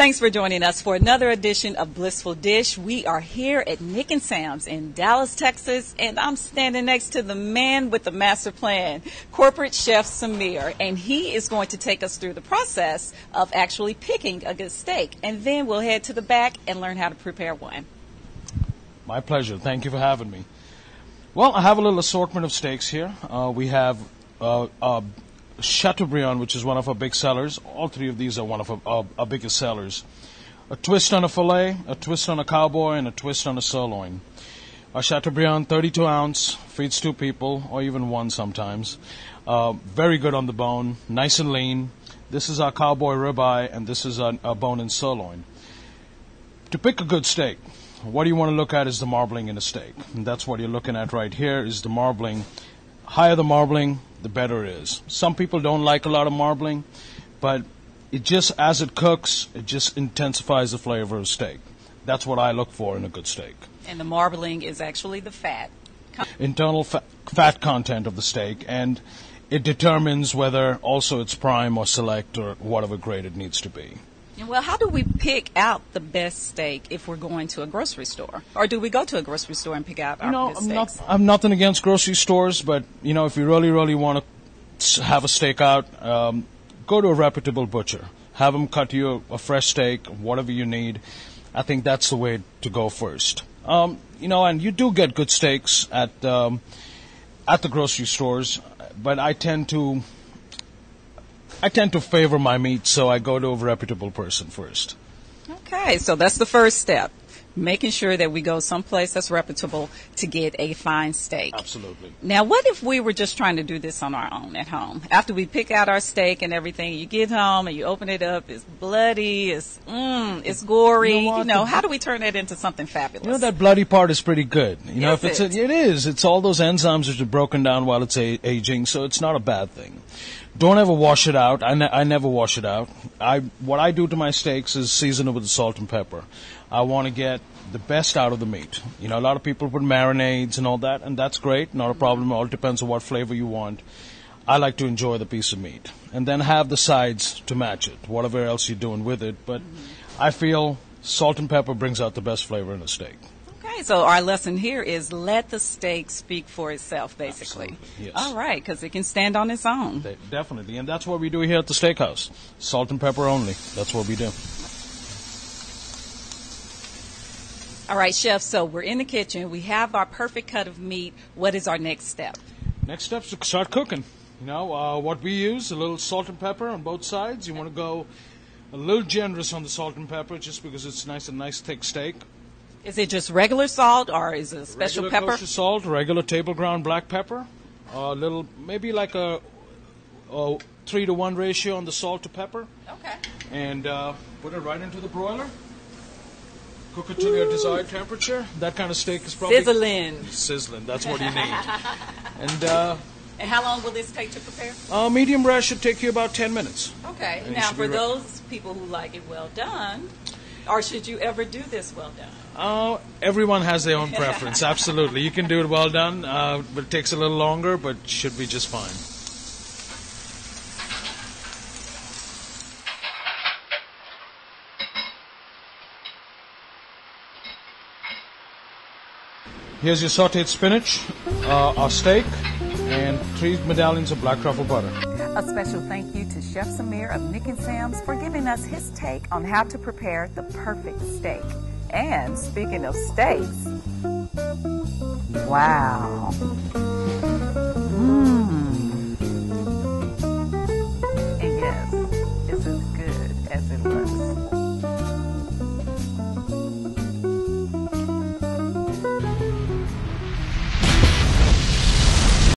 Thanks for joining us for another edition of Blissful Dish. We are here at Nick and Sam's in Dallas, Texas, and I'm standing next to the man with the master plan, corporate chef Samir, and he is going to take us through the process of actually picking a good steak, and then we'll head to the back and learn how to prepare one. My pleasure. Thank you for having me. Well, I have a little assortment of steaks here. We have Chateaubriand, which is one of our big sellers. All three of these are one of our biggest sellers. A twist on a filet, a twist on a cowboy, and a twist on a sirloin. Our Chateaubriand, 32 ounce, feeds two people, or even one sometimes. Very good on the bone, nice and lean. This is our cowboy ribeye, and this is our bone-in sirloin. To pick a good steak, what you want to look at is the marbling in a steak. And that's what you're looking at right here is the marbling. Higher the marbling, the better it is. Some people don't like a lot of marbling, but it just, as it cooks, it just intensifies the flavor of steak. That's what I look for in a good steak. And the marbling is actually the fat. Internal fat content of the steak, and it determines whether also it's prime or select or whatever grade it needs to be. Well, how do we pick out the best steak if we're going to a grocery store? Or do we go to a grocery store and pick out our good steaks? I'm nothing against grocery stores, but, if you really want to have a steak out, go to a reputable butcher. Have them cut you a fresh steak, whatever you need. I think that's the way to go first. And you do get good steaks at the grocery stores, but I tend to favor my meat, so I go to a reputable person first. Okay, so that's the first step, making sure that we go someplace that's reputable to get a fine steak. Absolutely. Now, what if we were just trying to do this on our own at home? After we pick out our steak and everything, you get home and you open it up, it's bloody, it's gory. How do we turn that into something fabulous? That bloody part is pretty good. Yes, it is. It's all those enzymes that are broken down while it's aging, so it's not a bad thing. Don't ever wash it out. I never wash it out. What I do to my steaks is season it with salt and pepper. I want to get the best out of the meat. A lot of people put marinades and all that, and that's great. Not a problem. It all depends on what flavor you want. I like to enjoy the piece of meat. And then have the sides to match it, whatever else you're doing with it. But I feel salt and pepper brings out the best flavor in a steak. Okay, so our lesson here is let the steak speak for itself, basically. Absolutely, yes. All right, because it can stand on its own. Definitely, and that's what we do here at the steakhouse. Salt and pepper only. That's what we do. All right, Chef, so we're in the kitchen. We have our perfect cut of meat. What is our next step? Next step is to start cooking. What we use, a little salt and pepper on both sides. You want to go a little generous on the salt and pepper just because it's nice thick steak. Is it just regular salt or is it a special regular pepper? Kosher salt, regular table ground black pepper, maybe like a 3-to-1 ratio on the salt to pepper. Okay. And put it right into the broiler. Cook it to your desired temperature. That kind of steak is probably sizzling. That's what you need. And how long will this take to prepare? Medium rare should take you about 10 minutes. Okay. Now, for those people who like it well done, or should you ever do this well done? Everyone has their own preference. Absolutely. You can do it well done, but it takes a little longer, but should be just fine. Here's your sauteed spinach, our steak, and 3 medallions of black truffle butter. A special thank you to Chef Samir of Nick and Sam's for giving us his take on how to prepare the perfect steak. And speaking of steaks, wow.